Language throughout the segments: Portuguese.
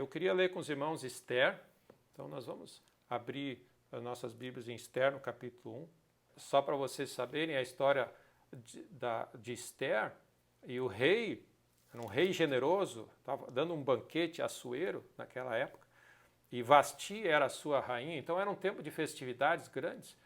Eu queria ler com os irmãos Esther, então nós vamos abrir as nossas Bíblias em Esther, no capítulo 1. Só para vocês saberem a história de Esther, e o rei, era um rei generoso, estava dando um banquete Assuero naquela época, e Vasti era a sua rainha, então era um tempo de festividades grandes,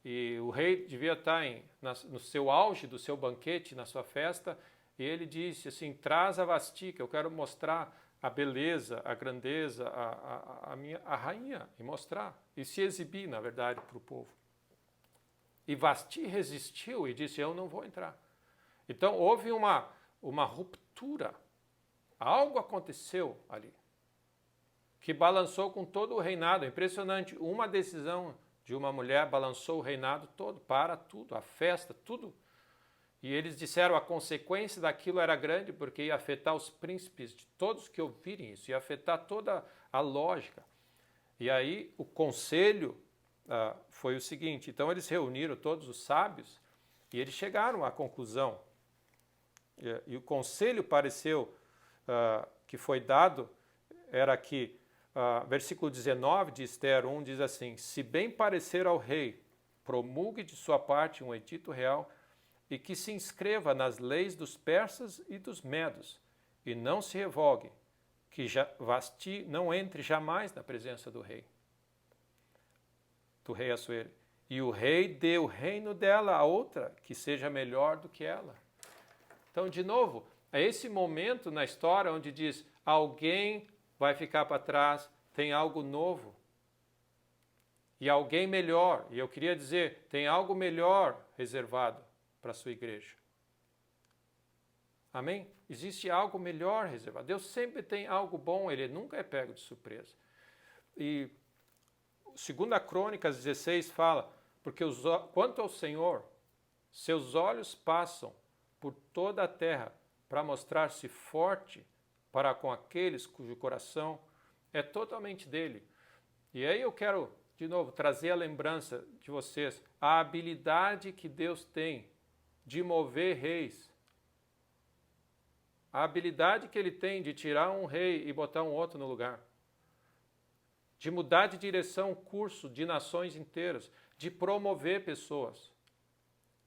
e o rei devia estar no seu auge do seu banquete, na sua festa, e ele disse assim, traz a Vasti, que eu quero mostrar a beleza, a grandeza, a rainha, e mostrar, e se exibir, na verdade, para o povo. E Vasti resistiu e disse, eu não vou entrar. Então houve uma ruptura, algo aconteceu ali, que balançou com todo o reinado, impressionante, uma decisão de uma mulher balançou o reinado todo, para tudo, a festa, tudo. E eles disseram a consequência daquilo era grande, porque ia afetar os príncipes de todos que ouvirem isso, ia afetar toda a lógica. E aí o conselho foi o seguinte, então eles reuniram todos os sábios e eles chegaram à conclusão. E o conselho pareceu que foi dado, era que, versículo 19 de Esther 1 diz assim, se bem parecer ao rei, promulgue de sua parte um edito real e que se inscreva nas leis dos persas e dos medos, e não se revogue, que Vasti não entre jamais na presença do rei Assuero. E o rei dê o reino dela a outra, que seja melhor do que ela. Então, de novo, é esse momento na história onde diz, alguém vai ficar para trás, tem algo novo. E alguém melhor, e eu queria dizer, tem algo melhor reservado para a sua igreja. Amém? Existe algo melhor reservado. Deus sempre tem algo bom, Ele nunca é pego de surpresa. E 2 Crônicas 16 fala, porque quanto ao Senhor, seus olhos passam por toda a terra para mostrar-se forte para com aqueles cujo coração é totalmente dele. E aí eu quero, de novo, trazer a lembrança de vocês, a habilidade que Deus tem de mover reis, a habilidade que Ele tem de tirar um rei e botar um outro no lugar, de mudar de direção o curso de nações inteiras, de promover pessoas.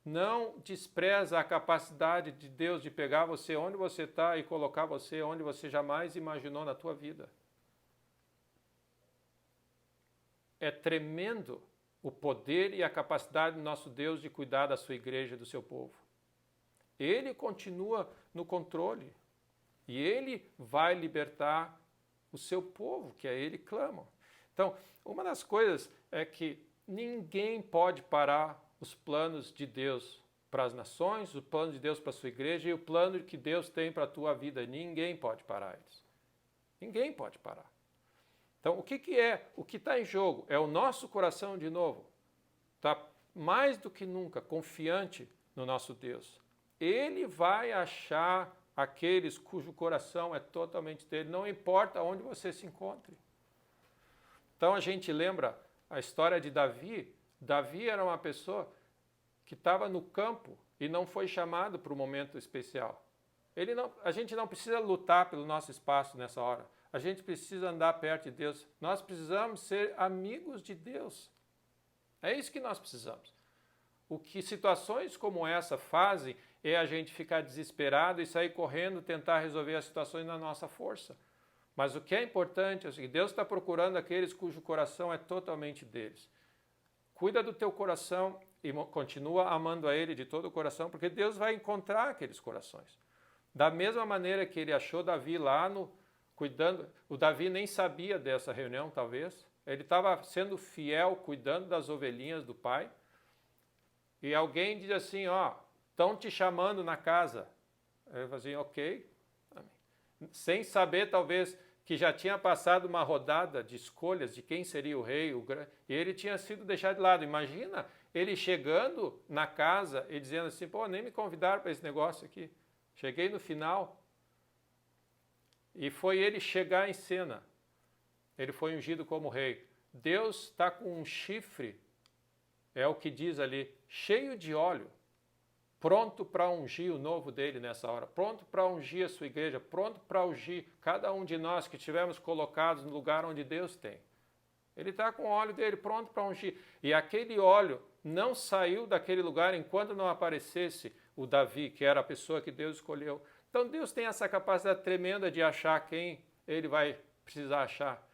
Não despreza a capacidade de Deus de pegar você onde você está e colocar você onde você jamais imaginou na tua vida. É tremendo o poder e a capacidade do nosso Deus de cuidar da sua igreja e do seu povo. Ele continua no controle e Ele vai libertar o seu povo, que a Ele clamam. Então, uma das coisas é que ninguém pode parar os planos de Deus para as nações, o plano de Deus para a sua igreja e o plano que Deus tem para a tua vida. Ninguém pode parar eles. Ninguém pode parar. Então, o que é? O que está em jogo? É o nosso coração de novo. Está mais do que nunca confiante no nosso Deus. Ele vai achar aqueles cujo coração é totalmente dele, não importa onde você se encontre. Então a gente lembra a história de Davi. Davi era uma pessoa que estava no campo e não foi chamado para um momento especial. A gente não precisa lutar pelo nosso espaço nessa hora. A gente precisa andar perto de Deus. Nós precisamos ser amigos de Deus. É isso que nós precisamos. O que situações como essa fazem é a gente ficar desesperado e sair correndo, tentar resolver as situações na nossa força. Mas o que é importante é que Deus está procurando aqueles cujo coração é totalmente deles. Cuida do teu coração e continua amando a Ele de todo o coração, porque Deus vai encontrar aqueles corações. Da mesma maneira que Ele achou Davi lá cuidando, o Davi nem sabia dessa reunião, talvez. Ele estava sendo fiel, cuidando das ovelhinhas do pai. E alguém diz assim, estão te chamando na casa. Ele fala assim, ok. Sem saber, talvez, que já tinha passado uma rodada de escolhas de quem seria o rei, e ele tinha sido deixado de lado. Imagina ele chegando na casa e dizendo assim, nem me convidaram para esse negócio aqui. Cheguei no final. E foi ele chegar em cena. Ele foi ungido como rei. Deus está com um chifre, é o que diz ali, cheio de óleo. pronto para ungir o novo dele nessa hora, pronto para ungir a sua igreja, pronto para ungir cada um de nós que estivermos colocados no lugar onde Deus tem. Ele está com o óleo dele pronto para ungir. E aquele óleo não saiu daquele lugar enquanto não aparecesse o Davi, que era a pessoa que Deus escolheu. Então Deus tem essa capacidade tremenda de achar quem ele vai precisar achar.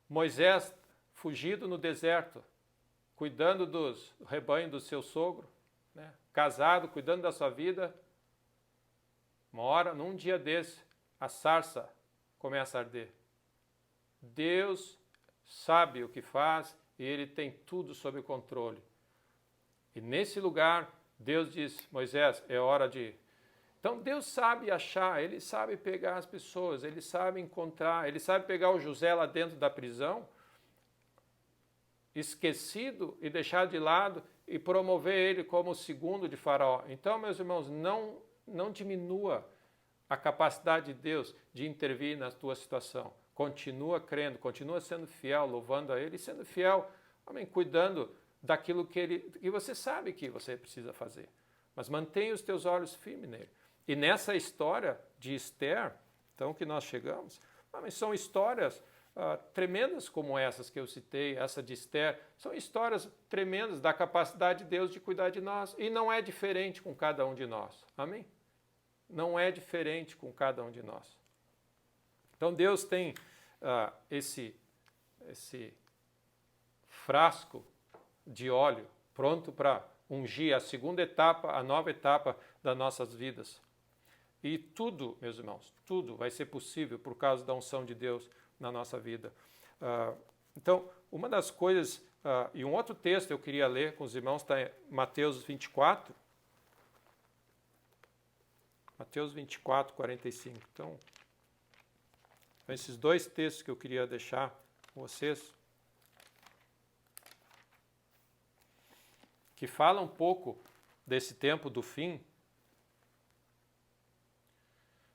Moisés, fugido no deserto, cuidando do rebanho do seu sogro, né? Casado, cuidando da sua vida. Uma hora, num dia desse, a sarça começa a arder. Deus sabe o que faz e ele tem tudo sob controle. E nesse lugar, Deus diz, Moisés, é hora de... Então Deus sabe achar, ele sabe pegar as pessoas, ele sabe encontrar, ele sabe pegar o José lá dentro da prisão, esquecido e deixar de lado e promover ele como o segundo de Faraó. Então, meus irmãos, não diminua a capacidade de Deus de intervir na tua situação. Continua crendo, continua sendo fiel, louvando a Ele e sendo fiel, amém, cuidando daquilo que você sabe que você precisa fazer. Mas mantenha os teus olhos firmes nele. E nessa história de Esther, então que nós chegamos, amém, são histórias tremendas como essas que eu citei, essa de Esther, são histórias tremendas da capacidade de Deus de cuidar de nós. E não é diferente com cada um de nós. Amém? Não é diferente com cada um de nós. Então Deus tem esse frasco de óleo pronto para ungir a segunda etapa, a nova etapa das nossas vidas. E tudo, meus irmãos, tudo vai ser possível por causa da unção de Deus na nossa vida. Então, uma das coisas, e um outro texto eu queria ler com os irmãos, está em Mateus 24. Mateus 24, 45. Então, esses dois textos que eu queria deixar com vocês, que falam um pouco desse tempo do fim,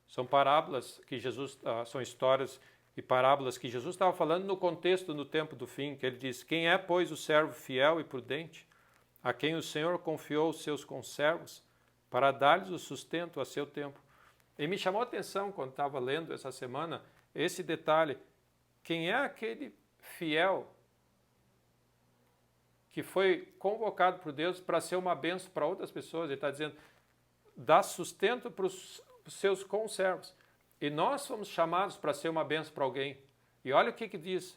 são parábolas que Jesus, são histórias e parábolas que Jesus estava falando no contexto do tempo do fim, que ele diz, quem é, pois, o servo fiel e prudente, a quem o Senhor confiou os seus conservos, para dar-lhes o sustento a seu tempo. E me chamou a atenção, quando estava lendo essa semana, esse detalhe, quem é aquele fiel que foi convocado por Deus para ser uma bênção para outras pessoas? Ele está dizendo, dá sustento para os seus conservos. E nós fomos chamados para ser uma bênção para alguém. E olha o que diz.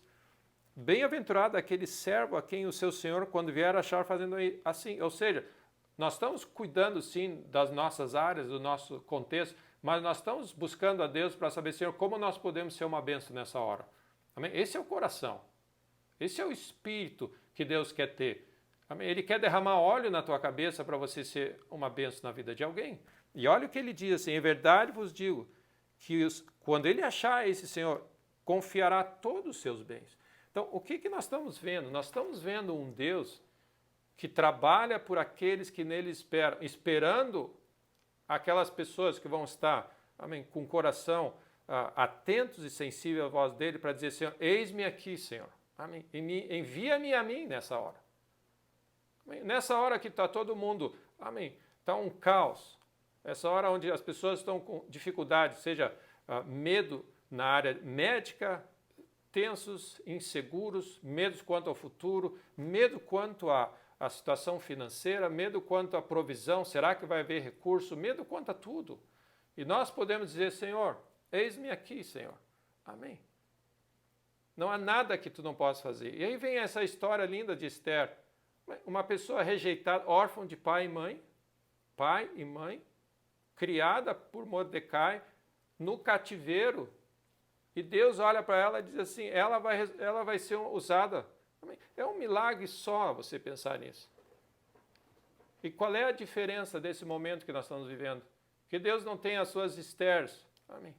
Bem-aventurado aquele servo a quem o seu Senhor, quando vier, achar fazendo assim. Ou seja, nós estamos cuidando, sim, das nossas áreas, do nosso contexto, mas nós estamos buscando a Deus para saber, Senhor, como nós podemos ser uma bênção nessa hora. Amém? Esse é o coração. Esse é o espírito que Deus quer ter. Amém? Ele quer derramar óleo na tua cabeça para você ser uma bênção na vida de alguém. E olha o que ele diz assim, em verdade vos digo, que quando ele achar esse Senhor, confiará todos os seus bens. Então, o que nós estamos vendo? Nós estamos vendo um Deus que trabalha por aqueles que nele esperam, esperando aquelas pessoas que vão estar, amém, com o coração atentos e sensíveis à voz dele para dizer, Senhor, eis-me aqui, Senhor. Amém. Envia-me a mim nessa hora. Amém. Nessa hora que está todo mundo, amém, está um caos. Essa hora onde as pessoas estão com dificuldade, seja medo na área médica, tensos, inseguros, medos quanto ao futuro, medo quanto à situação financeira, medo quanto à provisão, será que vai haver recurso, medo quanto a tudo. E nós podemos dizer, Senhor, eis-me aqui, Senhor. Amém. Não há nada que tu não possas fazer. E aí vem essa história linda de Esther. Uma pessoa rejeitada, órfã de pai e mãe, criada por Mordecai no cativeiro. E Deus olha para ela e diz assim, ela vai ser usada. É um milagre só você pensar nisso. E qual é a diferença desse momento que nós estamos vivendo? Que Deus não tem as suas Estérs, amém?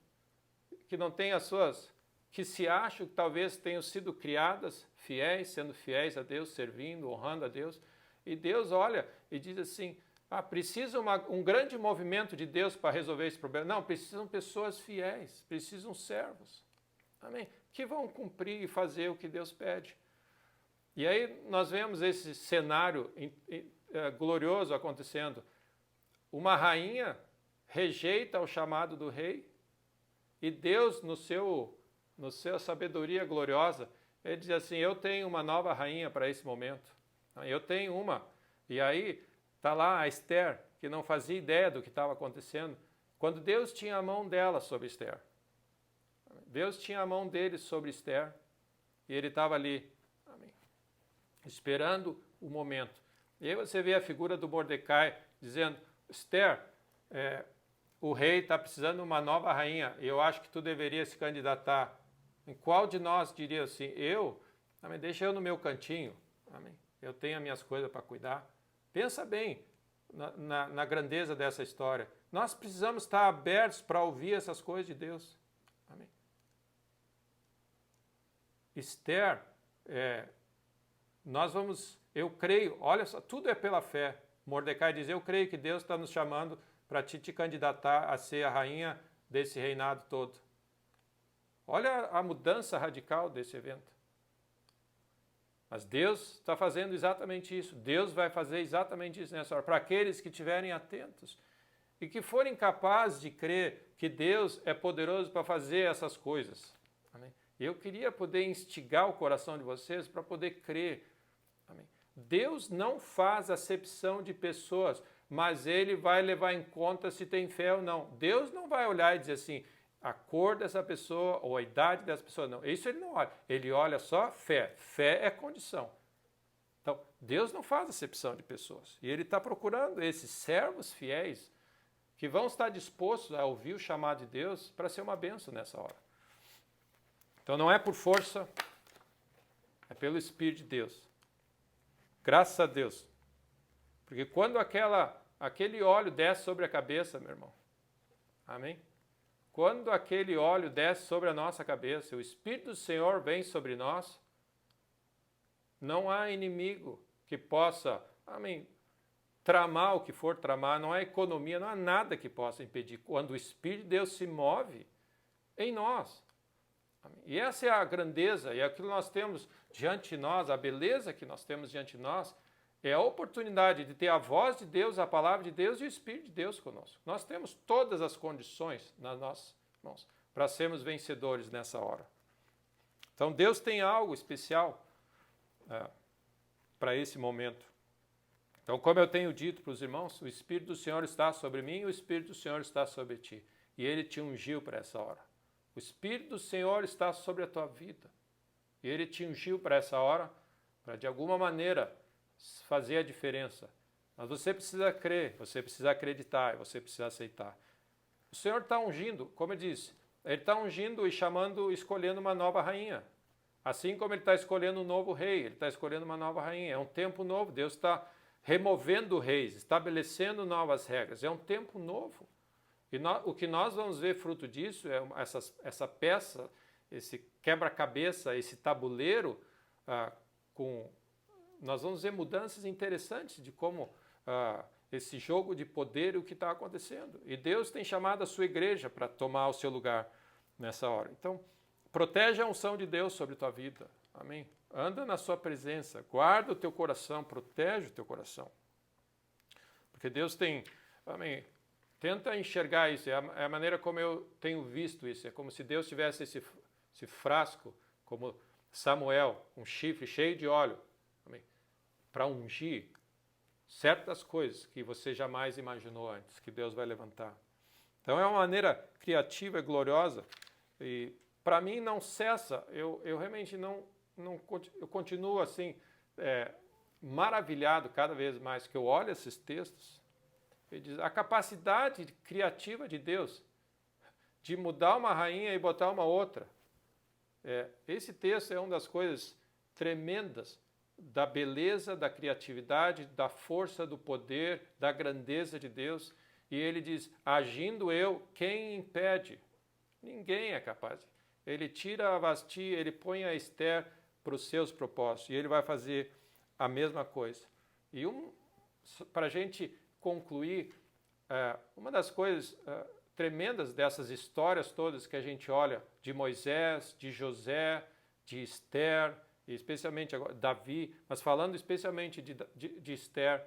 Que não tem as suas, que se acham que talvez tenham sido criadas fiéis, sendo fiéis a Deus, servindo, honrando a Deus. E Deus olha e diz assim, precisa um grande movimento de Deus para resolver esse problema. Não, precisam pessoas fiéis, precisam servos, amém? Que vão cumprir e fazer o que Deus pede. E aí nós vemos esse cenário glorioso acontecendo. uma rainha rejeita o chamado do rei e Deus, no sua sabedoria gloriosa, ele diz assim, eu tenho uma nova rainha para esse momento. Eu tenho uma. E aí está lá a Esther, que não fazia ideia do que estava acontecendo, quando Deus tinha a mão dela sobre Esther. Deus tinha a mão dele sobre Esther e ele estava ali, amém, esperando o momento. E aí você vê a figura do Mordecai dizendo, Esther, o rei está precisando de uma nova rainha e eu acho que tu deveria se candidatar. Em qual de nós diria assim, eu? Amém, deixa eu no meu cantinho. Amém. Eu tenho as minhas coisas para cuidar. Pensa bem na grandeza dessa história. Nós precisamos estar abertos para ouvir essas coisas de Deus. Amém. Esther, eu creio, olha só, tudo é pela fé. Mordecai diz, eu creio que Deus está nos chamando para te candidatar a ser a rainha desse reinado todo. Olha a mudança radical desse evento. Mas Deus está fazendo exatamente isso. Deus vai fazer exatamente isso nessa hora. Para aqueles que estiverem atentos e que forem capazes de crer que Deus é poderoso para fazer essas coisas. Amém? Eu queria poder instigar o coração de vocês para poder crer. Amém? Deus não faz acepção de pessoas, mas Ele vai levar em conta se tem fé ou não. Deus não vai olhar e dizer assim, a cor dessa pessoa ou a idade dessa pessoa, não. Isso Ele não olha. Ele olha só fé. Fé é condição. Então, Deus não faz acepção de pessoas. E Ele está procurando esses servos fiéis que vão estar dispostos a ouvir o chamado de Deus para ser uma bênção nessa hora. Então, não é por força, é pelo Espírito de Deus. Graças a Deus. Porque quando aquele óleo desce sobre a cabeça, meu irmão, amém? Quando aquele óleo desce sobre a nossa cabeça, o Espírito do Senhor vem sobre nós, não há inimigo que possa, amém, tramar o que for tramar, não há economia, não há nada que possa impedir. Quando o Espírito de Deus se move em nós. Amém? E essa é a grandeza, e aquilo que nós temos diante de nós, a beleza que nós temos diante de nós, é a oportunidade de ter a voz de Deus, a palavra de Deus e o Espírito de Deus conosco. Nós temos todas as condições nas nossas mãos para sermos vencedores nessa hora. Então Deus tem algo especial para esse momento. Então, como eu tenho dito para os irmãos, o Espírito do Senhor está sobre mim e o Espírito do Senhor está sobre ti. E Ele te ungiu para essa hora. O Espírito do Senhor está sobre a tua vida. E Ele te ungiu para essa hora, para de alguma maneira fazer a diferença. Mas você precisa crer, você precisa acreditar, você precisa aceitar. O Senhor está ungindo, como eu disse, Ele está ungindo e chamando, escolhendo uma nova rainha. Assim como Ele está escolhendo um novo rei, Ele está escolhendo uma nova rainha. É um tempo novo, Deus está removendo reis, estabelecendo novas regras. É um tempo novo. E o que nós vamos ver fruto disso é essa peça, esse quebra-cabeça, esse tabuleiro nós vamos ver mudanças interessantes de como esse jogo de poder e o que está acontecendo. E Deus tem chamado a sua igreja para tomar o seu lugar nessa hora. Então, protege a unção de Deus sobre a tua vida. Amém? Anda na sua presença, guarda o teu coração, protege o teu coração. Porque Deus tem, amém, tenta enxergar isso, é a maneira como eu tenho visto isso. É como se Deus tivesse esse frasco, como Samuel, um chifre cheio de óleo, para ungir certas coisas que você jamais imaginou antes, que Deus vai levantar. Então é uma maneira criativa e gloriosa, e para mim não cessa, eu realmente eu continuo assim, maravilhado cada vez mais que eu olho esses textos, e diz, a capacidade criativa de Deus de mudar uma rainha e botar uma outra. Esse texto é uma das coisas tremendas da beleza, da criatividade, da força, do poder, da grandeza de Deus. E ele diz, agindo eu, quem impede? Ninguém é capaz. Ele tira a Vasti, ele põe a Esther para os seus propósitos. E ele vai fazer a mesma coisa. E para a gente concluir, uma das coisas tremendas dessas histórias todas que a gente olha, de Moisés, de José, de Esther, e especialmente agora Davi, mas falando especialmente de Esther,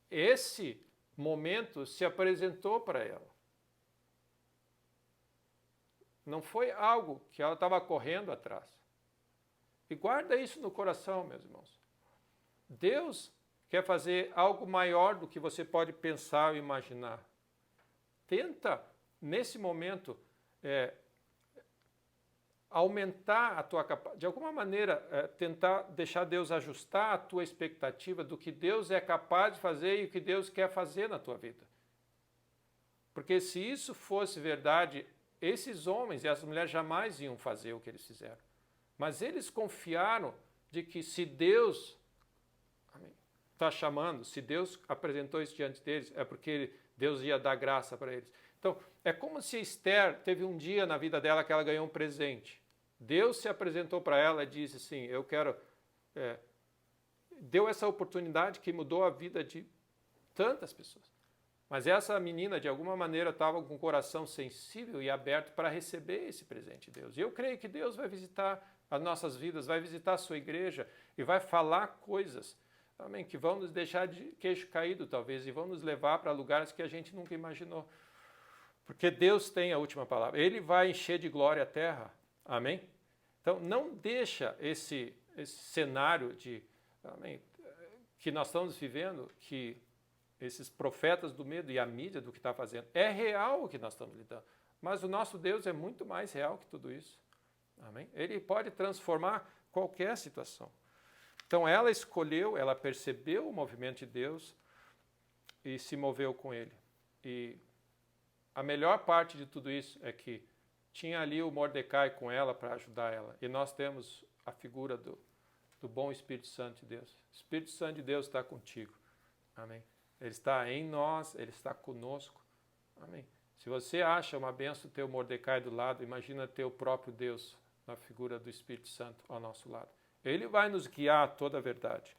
esse momento se apresentou para ela. Não foi algo que ela estava correndo atrás. E guarda isso no coração, meus irmãos. Deus quer fazer algo maior do que você pode pensar ou imaginar. Tenta, nesse momento, aumentar a tua capacidade, de alguma maneira, tentar deixar Deus ajustar a tua expectativa do que Deus é capaz de fazer e o que Deus quer fazer na tua vida. Porque se isso fosse verdade, esses homens e as mulheres jamais iam fazer o que eles fizeram. Mas eles confiaram de que se Deus está chamando, se Deus apresentou isso diante deles, é porque Deus ia dar graça para eles. Então, é como se Esther teve um dia na vida dela que ela ganhou um presente. Deus se apresentou para ela e disse assim, eu quero... deu essa oportunidade que mudou a vida de tantas pessoas. Mas essa menina, de alguma maneira, estava com o coração sensível e aberto para receber esse presente de Deus. E eu creio que Deus vai visitar as nossas vidas, vai visitar a sua igreja e vai falar coisas, amém, que vão nos deixar de queixo caído, talvez, e vão nos levar para lugares que a gente nunca imaginou. Porque Deus tem a última palavra. Ele vai encher de glória a terra. Amém? Então, não deixa esse cenário amém, que nós estamos vivendo, que esses profetas do medo e a mídia do que está fazendo, é real o que nós estamos lidando. Mas o nosso Deus é muito mais real que tudo isso. Amém? Ele pode transformar qualquer situação. Então, ela escolheu, ela percebeu o movimento de Deus e se moveu com ele. E a melhor parte de tudo isso é que tinha ali o Mordecai com ela para ajudar ela. E nós temos a figura do bom Espírito Santo de Deus. O Espírito Santo de Deus está contigo. Amém? Ele está em nós, ele está conosco. Amém? Se você acha uma benção ter o Mordecai do lado, imagina ter o próprio Deus na figura do Espírito Santo ao nosso lado. Ele vai nos guiar a toda a verdade.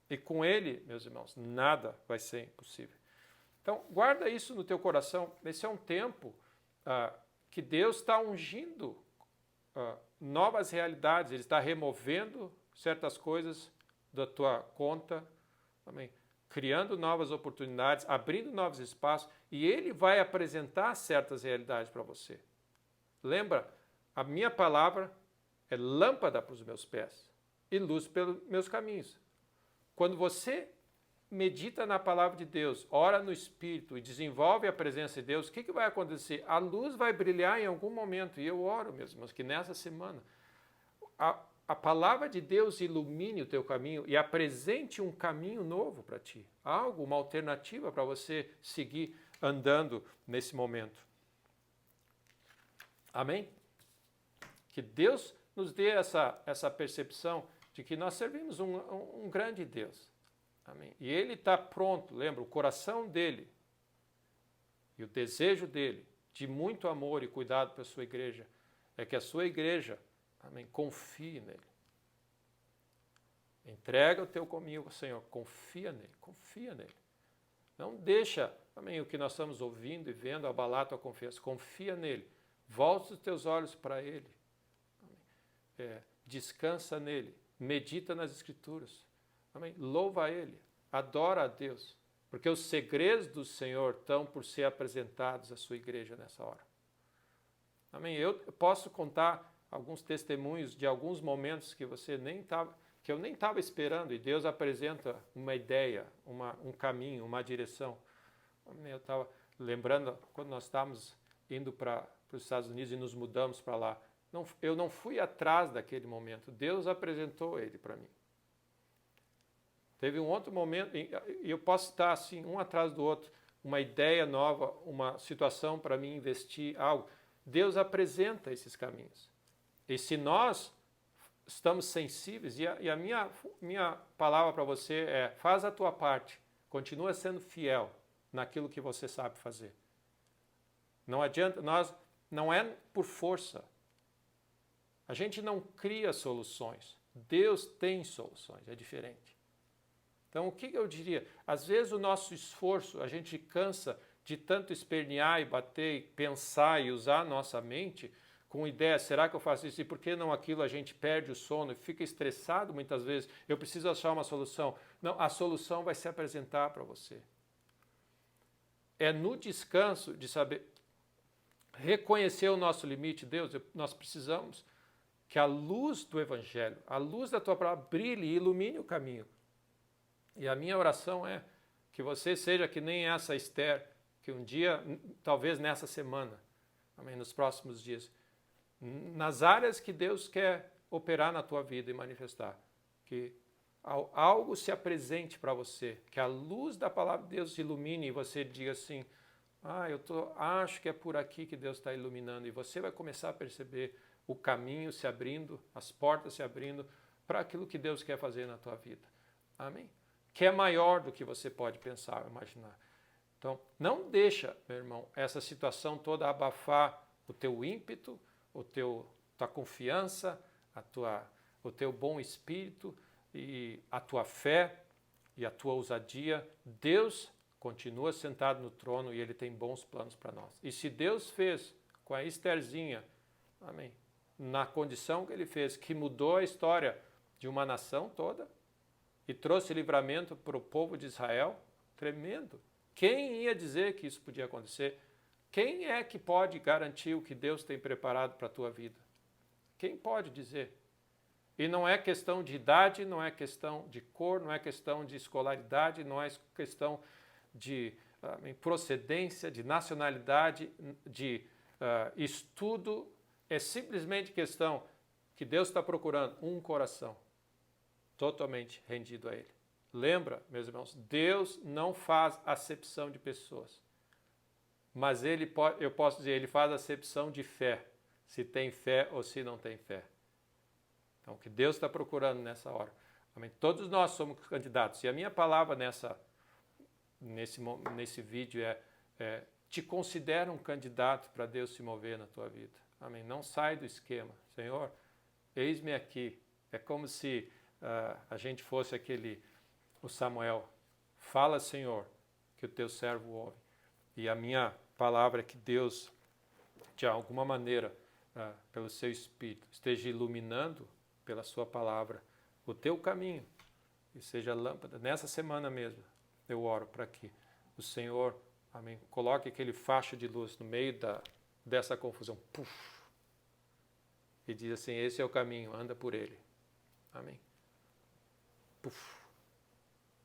E com ele, meus irmãos, nada vai ser impossível. Então, guarda isso no teu coração. Esse é um tempo que Deus está ungindo novas realidades. Ele está removendo certas coisas da tua conta, amém? Criando novas oportunidades, abrindo novos espaços. E Ele vai apresentar certas realidades para você. Lembra, a minha palavra é lâmpada para os meus pés e luz pelos meus caminhos. Quando você medita na palavra de Deus, ora no Espírito e desenvolve a presença de Deus, o que vai acontecer? A luz vai brilhar em algum momento. E eu oro, meus irmãos, que nessa semana a palavra de Deus ilumine o teu caminho e apresente um caminho novo para ti. Algo, uma alternativa para você seguir andando nesse momento. Amém? Que Deus nos dê essa percepção de que nós servimos um grande Deus. Amém? E Ele está pronto, lembra, o coração dele e o desejo dele de muito amor e cuidado para a sua igreja é que a sua igreja, amém, confie nele. Entrega o teu caminho, Senhor, confia nele, confia nele. Não deixa, amém, o que nós estamos ouvindo e vendo abalar a tua confiança, confia nele. Volta os teus olhos para ele. Descansa nele, medita nas Escrituras. Amém? Louva a Ele, adora a Deus, porque os segredos do Senhor estão por ser apresentados à sua igreja nessa hora. Amém? Eu posso contar alguns testemunhos de alguns momentos que eu nem estava esperando, e Deus apresenta uma ideia, um caminho, uma direção. Amém? Eu estava lembrando quando nós estávamos indo para os Estados Unidos e nos mudamos para lá. Eu não fui atrás daquele momento, Deus apresentou ele para mim. Teve um outro momento, e eu posso estar assim, um atrás do outro, uma ideia nova, uma situação para mim investir, algo. Deus apresenta esses caminhos. E se nós estamos sensíveis, e a minha palavra para você é, faz a tua parte, continua sendo fiel naquilo que você sabe fazer. Não adianta, não é por força. A gente não cria soluções. Deus tem soluções, é diferente. Então, o que eu diria? Às vezes o nosso esforço, a gente cansa de tanto espernear e bater, e pensar e usar a nossa mente com ideia, será que eu faço isso? E por que não aquilo? A gente perde o sono e fica estressado muitas vezes. Eu preciso achar uma solução. Não, a solução vai se apresentar para você. é no descanso de saber reconhecer o nosso limite. Deus, nós precisamos que a luz do Evangelho, a luz da tua palavra brilhe e ilumine o caminho. E a minha oração é que você seja que nem essa Esther, que um dia, talvez nessa semana, amém, nos próximos dias, nas áreas que Deus quer operar na tua vida e manifestar, que algo se apresente para você, que a luz da palavra de Deus ilumine e você diga assim, acho que é por aqui que Deus está iluminando, e você vai começar a perceber o caminho se abrindo, as portas se abrindo para aquilo que Deus quer fazer na tua vida. Amém? Que é maior do que você pode pensar ou imaginar. Então, não deixa, meu irmão, essa situação toda abafar o teu ímpeto, tua confiança, o teu bom espírito e a tua fé e a tua ousadia. Deus continua sentado no trono e Ele tem bons planos para nós. E se Deus fez com a Estherzinha, amém, na condição que Ele fez, que mudou a história de uma nação toda e trouxe livramento para o povo de Israel, tremendo. Quem ia dizer que isso podia acontecer? Quem é que pode garantir o que Deus tem preparado para a tua vida? Quem pode dizer? E não é questão de idade, não é questão de cor, não é questão de escolaridade, não é questão de procedência, de nacionalidade, de estudo. É simplesmente questão que Deus está procurando um coração totalmente rendido a Ele. Lembra, meus irmãos, Deus não faz acepção de pessoas, mas eu posso dizer, Ele faz acepção de fé, se tem fé ou se não tem fé. Então, o que Deus está procurando nessa hora. Amém? Todos nós somos candidatos. E a minha palavra nesse vídeo te considera um candidato para Deus se mover na tua vida. Amém? Não sai do esquema. Senhor, eis-me aqui. É como se a gente fosse o Samuel. Fala, Senhor, que o teu servo ouve. E a minha palavra é que Deus, de alguma maneira, pelo seu Espírito, esteja iluminando pela sua palavra o teu caminho e seja lâmpada. Nessa semana mesmo, eu oro para que o Senhor, amém, coloque aquele facho de luz no meio dessa confusão. Puf, e diz assim, esse é o caminho, anda por ele. Amém. Puf,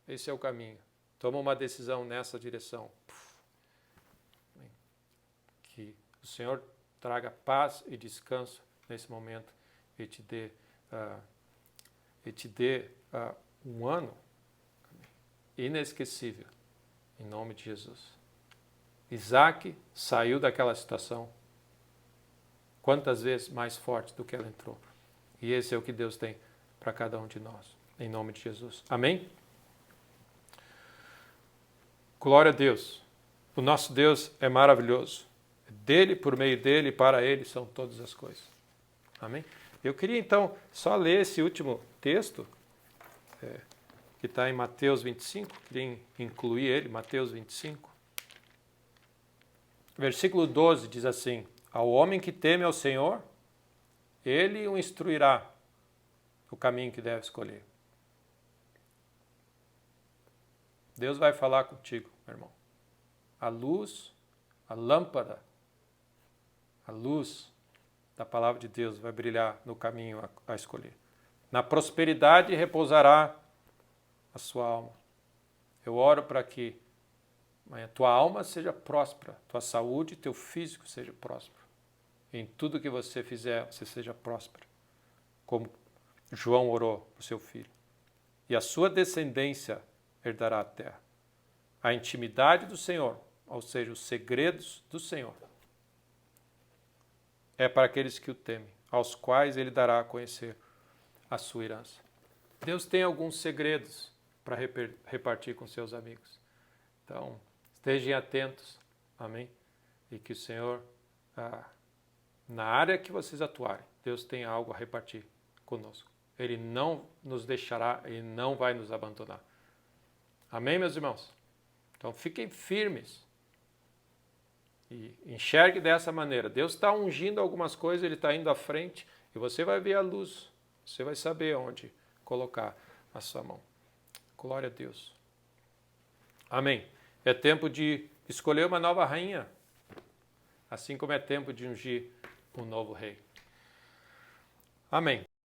esse é o caminho. Toma uma decisão nessa direção. Puf. Amém. Que o Senhor traga paz e descanso nesse momento e te dê um ano inesquecível, em nome de Jesus. Isaac saiu daquela situação quantas vezes mais forte do que ela entrou. E esse é o que Deus tem para cada um de nós, em nome de Jesus. Amém? Glória a Deus. O nosso Deus é maravilhoso. Dele, por meio dele, para ele são todas as coisas. Amém? Eu queria então só ler esse último texto, que está em Mateus 25, queria incluir ele, Mateus 25. Versículo 12 diz assim, ao homem que teme ao Senhor, ele o instruirá o caminho que deve escolher. Deus vai falar contigo, meu irmão. A luz, a lâmpada, a luz da palavra de Deus vai brilhar no caminho a escolher. Na prosperidade repousará a sua alma. Eu oro para que a tua alma seja próspera, tua saúde, teu físico seja próspero. Em tudo que você fizer, você seja próspero. Como João orou para o seu filho. E a sua descendência herdará a terra. A intimidade do Senhor, ou seja, os segredos do Senhor, é para aqueles que o temem, aos quais ele dará a conhecer a sua herança. Deus tem alguns segredos para repartir com seus amigos. Então, estejam atentos, amém? E que o Senhor, na área que vocês atuarem, Deus tem algo a repartir conosco. Ele não nos deixará, Ele não vai nos abandonar. Amém, meus irmãos? Então, fiquem firmes. E enxergue dessa maneira. Deus está ungindo algumas coisas, Ele está indo à frente e você vai ver a luz. Você vai saber onde colocar a sua mão. Glória a Deus. Amém. É tempo de escolher uma nova rainha, assim como é tempo de ungir um novo rei. Amém.